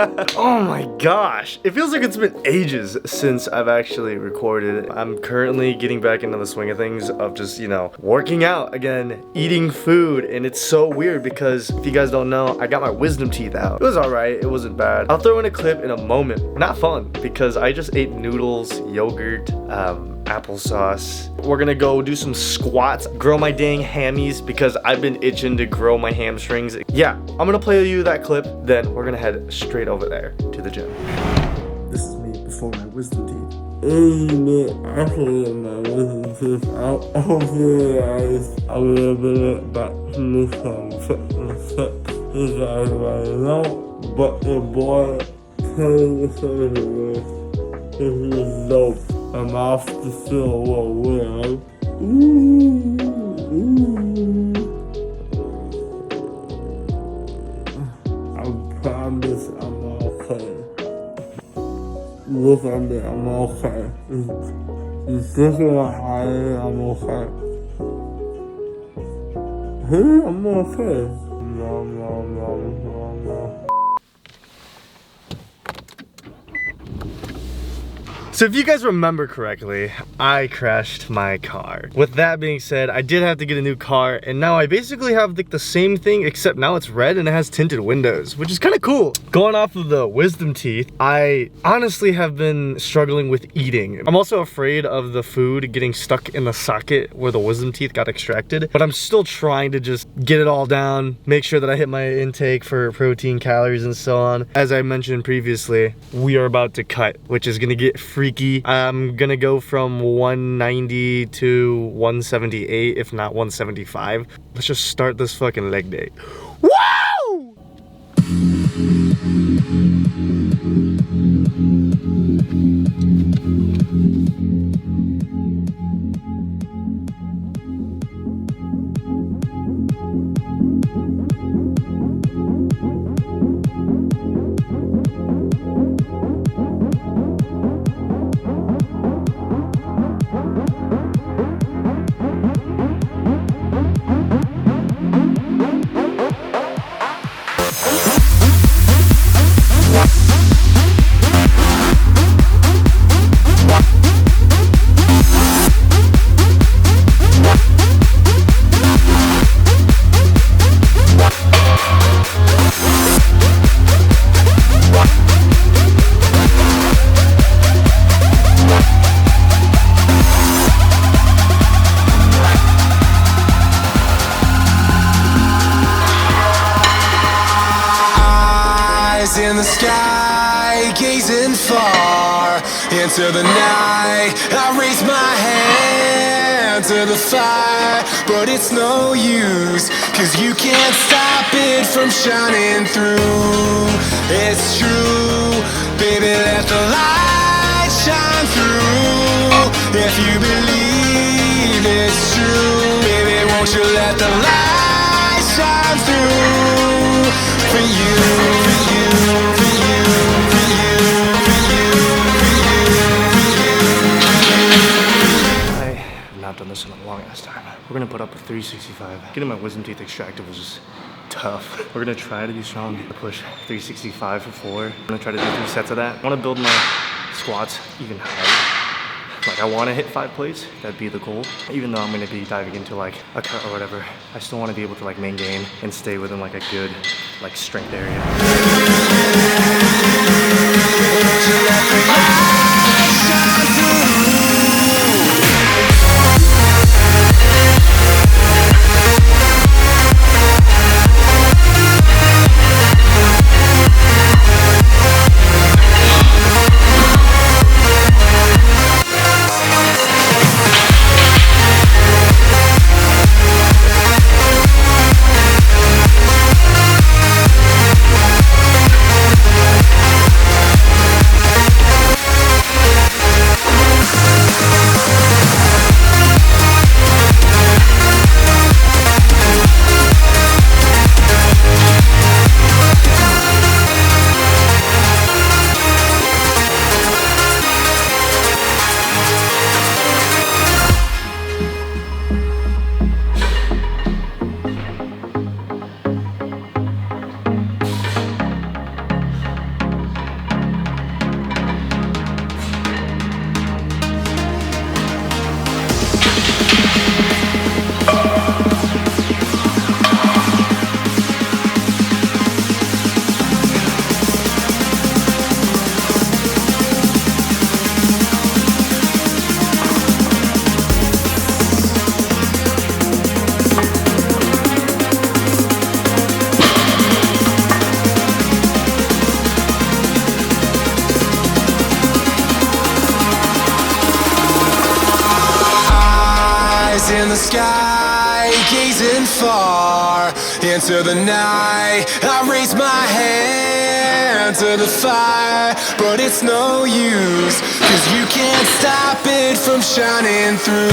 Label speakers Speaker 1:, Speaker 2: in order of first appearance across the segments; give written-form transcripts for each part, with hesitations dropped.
Speaker 1: Oh my gosh. It feels like it's been ages since I've actually recorded. I'm currently getting back into the swing of things of just, you know, working out again, eating food. And it's so weird because if you guys don't know, I got my wisdom teeth out. It was alright. It wasn't bad. I'll throw in a clip in a moment. Not fun because I just ate noodles, yogurt, applesauce. We're gonna go do some squats, grow my dang hammies because I've been itching to grow my hamstrings. Yeah, I'm gonna play you that clip, then we're gonna head straight over there to the gym. This is me before my wisdom teeth. My wisdom teeth out. I will be back to do some fitness tips. You guys already know, but your boy, this is dope. I'm off to feel a little weird. I promise I'm okay. Look at me, I'm okay. You think I'm okay. Hey, I'm okay. No. So if you guys remember correctly, I crashed my car. With that being said, I did have to get a new car, and now I basically have like the same thing, except now it's red and it has tinted windows, which is kind of cool. Going off of the wisdom teeth, I honestly have been struggling with eating. I'm also afraid of the food getting stuck in the socket where the wisdom teeth got extracted, but I'm still trying to just get it all down, make sure that I hit my intake for protein, calories, and so on. As I mentioned previously, we are about to cut, which is gonna get freaky. I'm gonna go from 190 to 178, if not 175. Let's just start this fucking leg day. Woo!
Speaker 2: In the sky, gazing far into the night, I raise my hand to the fire, but it's no use, 'cause you can't stop it from shining through. It's true, baby, let the light shine through. If you believe it's true, baby, won't you let the light shine through for you.
Speaker 1: Done this in a long ass time. We're gonna put up a 365. Getting my wisdom teeth extracted was just tough. We're gonna try to be strong. Push 365 for 4. I'm gonna try to do 3 sets of that. I wanna build my squats even higher. Like I wanna hit 5 plates. That'd be the goal. Even though I'm gonna be diving into like a cut or whatever, I still wanna be able to like maintain and stay within like a good like strength area.
Speaker 2: in the sky, gazing far into the night. I raise my hand to the fire, but it's no use, 'cause you can't stop it from shining through.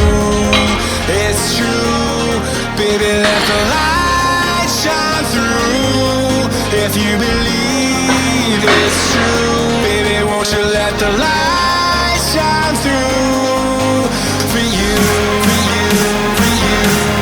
Speaker 2: It's true, baby, let the light shine through. If you believe it's true, baby, won't you let the light shine through for you, for you, for you,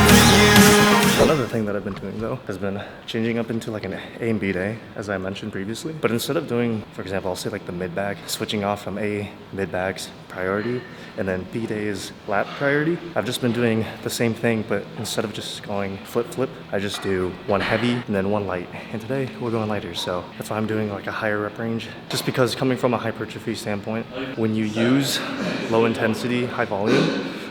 Speaker 2: for you.
Speaker 1: Another thing that I've been doing though has been changing up into like an A and B day, as I mentioned previously. But instead of doing, for example, I'll say like the mid bag, switching off from A mid bags priority and then B days lap priority, I've just been doing the same thing, but instead of just going flip, I just do one heavy and then one light. And today we're going lighter, so that's why I'm doing like a higher rep range. Just because coming from a hypertrophy standpoint, when you use low intensity, high volume,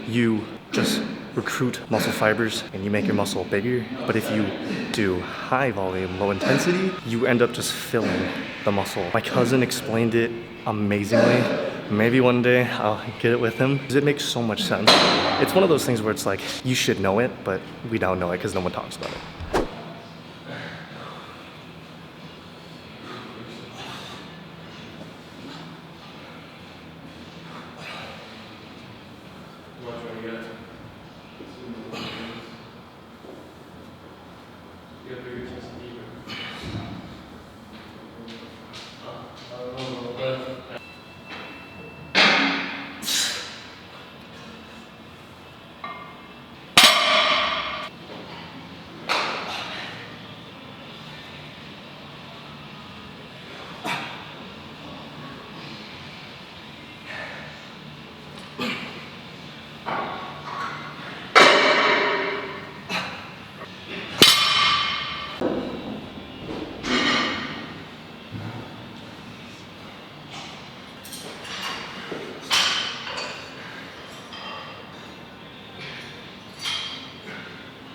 Speaker 1: you just recruit muscle fibers and you make your muscle bigger. But if you do high volume, low intensity, you end up just filling the muscle. My cousin explained it amazingly. Maybe one day I'll get it with him, because it makes so much sense. It's one of those things where it's like, you should know it, but we don't know it because no one talks about it.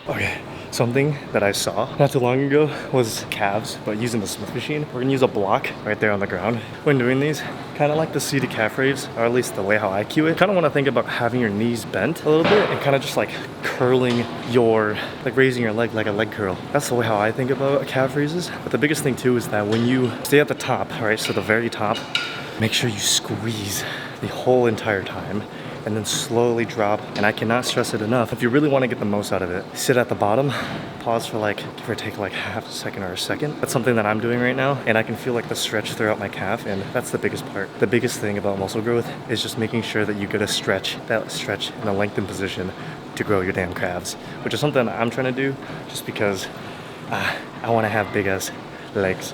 Speaker 1: Okay, something that I saw not too long ago was calves, but using the Smith machine. We're gonna use a block right there on the ground. When doing these, kind of like the seated calf raise, or at least the way how I cue it. Kind of want to think about having your knees bent a little bit and kind of just like curling your, like raising your leg like a leg curl. That's the way how I think about calf raises. But the biggest thing too is that when you stay at the top, right, so the very top, make sure you squeeze the whole entire time and then slowly drop. And I cannot stress it enough, if you really want to get the most out of it, sit at the bottom, pause for like, give or take like half a second or a second. That's something that I'm doing right now, and I can feel like the stretch throughout my calf, and that's the biggest part. The biggest thing about muscle growth is just making sure that you get a stretch, that stretch in a lengthened position to grow your damn calves, which is something I'm trying to do just because I want to have big ass legs.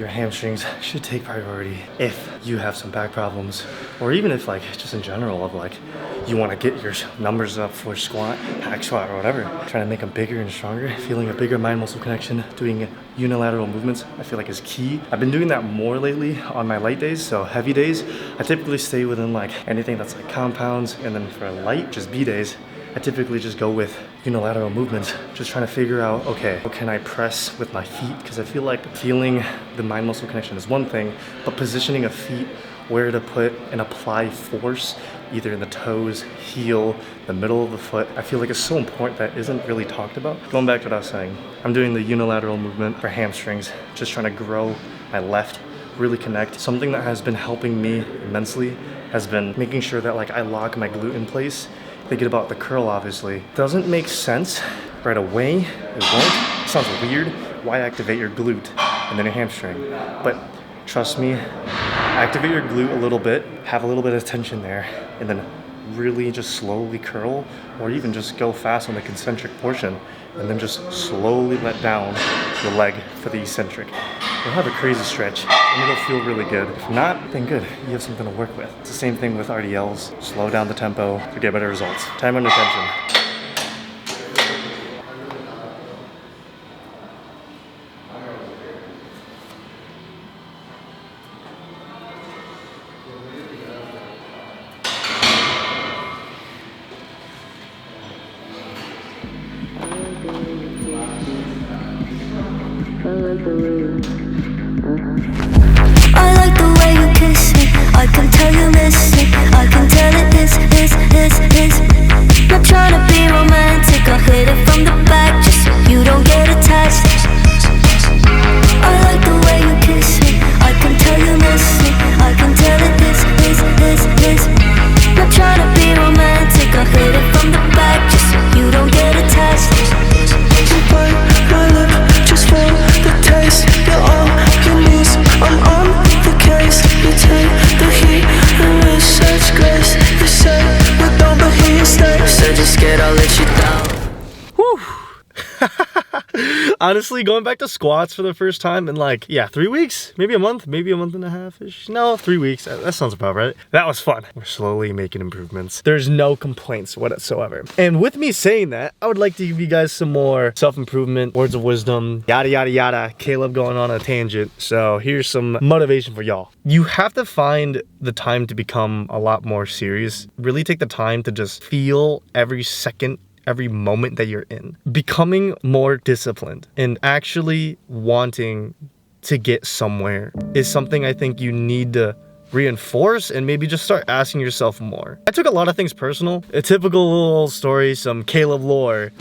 Speaker 1: your hamstrings should take priority if you have some back problems, or even if like just in general of like you want to get your numbers up for squat, hack squat, or whatever, trying to make them bigger and stronger. Feeling a bigger mind muscle connection, doing unilateral movements, I feel like is key. I've been doing that more lately on my light days. So heavy days, I typically stay within like anything that's like compounds, and then for light, just B days, I typically just go with unilateral movements, just trying to figure out, okay, what can I press with my feet? Because I feel like feeling the mind muscle connection is one thing, but positioning a feet, where to put and apply force, either in the toes, heel, the middle of the foot, I feel like it's so important that isn't really talked about. Going back to what I was saying, I'm doing the unilateral movement for hamstrings, just trying to grow my left, really connect. Something that has been helping me immensely has been making sure that like I lock my glute in place. Thinking about the curl, obviously. Doesn't make sense right away. It won't. It sounds weird. Why activate your glute and then your hamstring? But trust me, activate your glute a little bit, have a little bit of tension there, and then really just slowly curl, or even just go fast on the concentric portion, and then just slowly let down the leg for the eccentric. You'll have a crazy stretch, and it'll feel really good. If not, then good, you have something to work with. It's the same thing with RDLs. Slow down the tempo to get better results. Time under tension.
Speaker 3: I like the way you kiss me. I can tell you miss me. I can tell it is. Not trying to be romantic. I'll hit it from the back just so you don't get attached. I like the way you kiss me. I can tell you miss me. I can tell it is. Not trying to be romantic. I'll hit it from the back just so you don't get attached.
Speaker 4: You bite my lip just for the taste. You're on your knees, I'm on the case. You take the heat and with such grace. You say you don't, but here you stay. So just scared I'll let you down.
Speaker 1: Whew. Honestly, going back to squats for the first time in like, 3 weeks, maybe a month and a half-ish. No, 3 weeks. That sounds about right. That was fun. We're slowly making improvements. There's no complaints whatsoever. And with me saying that, I would like to give you guys some more self-improvement, words of wisdom, yada, yada, yada. Caleb going on a tangent. So here's some motivation for y'all. You have to find the time to become a lot more serious. Really take the time to just feel every second, every moment that you're in. Becoming more disciplined and actually wanting to get somewhere is something I think you need to reinforce and maybe just start asking yourself more. I took a lot of things personal. A typical little story, some Caleb lore.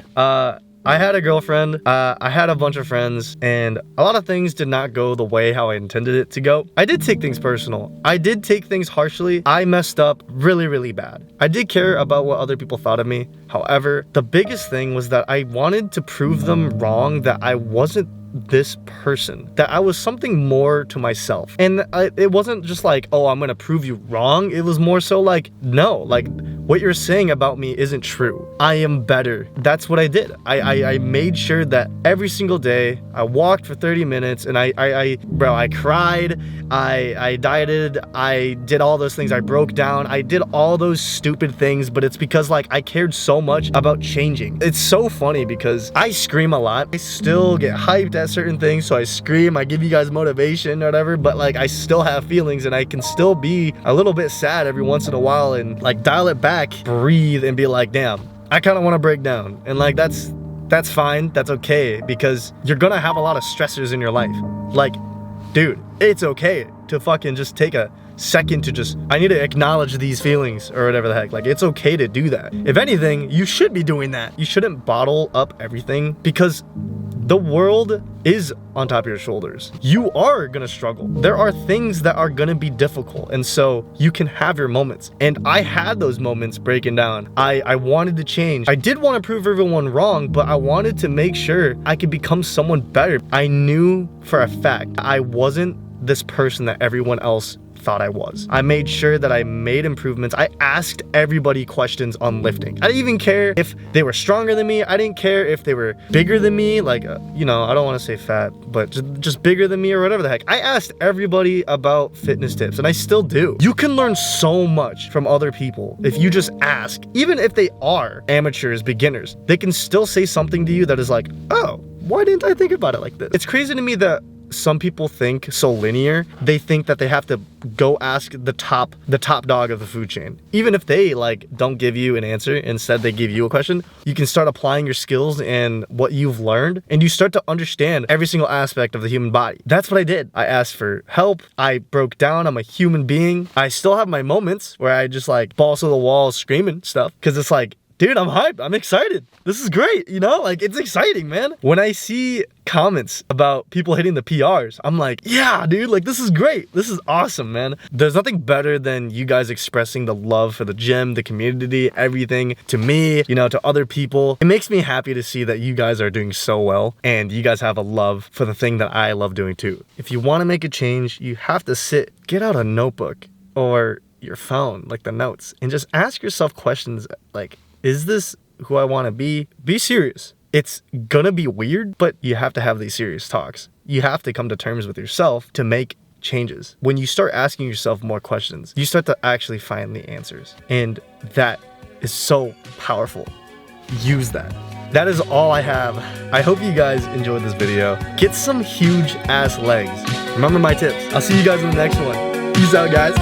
Speaker 1: I had a girlfriend, I had a bunch of friends, and a lot of things did not go the way how I intended it to go. I did take things personal. I did take things harshly. I messed up really, really bad. I did care about what other people thought of me. However, the biggest thing was that I wanted to prove them wrong, that I wasn't this person, that I was something more to myself. And it wasn't just like, oh, I'm gonna prove you wrong. It was more so like, no, like what you're saying about me isn't true. I am better. That's what I did. I made sure that every single day I walked for 30 minutes and I cried, I dieted, I did all those things. I broke down, I did all those stupid things, but it's because like I cared so much about changing. It's so funny because I scream a lot. I still get hyped at certain things, so I scream, I give you guys motivation or whatever, but like I still have feelings and I can still be a little bit sad every once in a while and like dial it back, breathe and be like, damn, I kind of want to break down. And like that's fine, that's okay, because you're gonna have a lot of stressors in your life. Like, dude, it's okay to fucking just take a second to just, I need to acknowledge these feelings or whatever the heck. Like, it's okay to do that. If anything, you should be doing that. You shouldn't bottle up everything because the world is on top of your shoulders. You are gonna struggle. There are things that are gonna be difficult, and so you can have your moments. And I had those moments breaking down. I wanted to change. I did want to prove everyone wrong, but I wanted to make sure I could become someone better. I knew for a fact I wasn't this person that everyone else thought I was. I made sure that I made improvements. I asked everybody questions on lifting. I didn't even care if they were stronger than me. I didn't care if they were bigger than me, like, you know, I don't want to say fat, but just bigger than me or whatever the heck. I asked everybody about fitness tips, and I still do. You can learn so much from other people if you just ask. Even if they are amateurs, beginners, they can still say something to you that is like, oh, why didn't I think about it like this? It's crazy to me that some people think so linear. They think that they have to go ask the top dog of the food chain. Even if they like don't give you an answer, instead they give you a question, you can start applying your skills and what you've learned, and you start to understand every single aspect of the human body. That's what I did. I asked for help. I broke down. I'm a human being. I still have my moments where I just like balls to the wall screaming stuff, because it's like, dude, I'm hyped. I'm excited. This is great, you know? Like, it's exciting, man. When I see comments about people hitting the PRs, I'm like, yeah, dude, like, this is great. This is awesome, man. There's nothing better than you guys expressing the love for the gym, the community, everything to me, you know, to other people. It makes me happy to see that you guys are doing so well, and you guys have a love for the thing that I love doing too. If you want to make a change, you have to get out a notebook or your phone, like the notes, and just ask yourself questions like, is this who I want to be? Be serious. It's gonna be weird, but you have to have these serious talks. You have to come to terms with yourself to make changes. When you start asking yourself more questions, you start to actually find the answers. And that is so powerful. Use that. That is all I have. I hope you guys enjoyed this video. Get some huge ass legs. Remember my tips. I'll see you guys in the next one. Peace out, guys.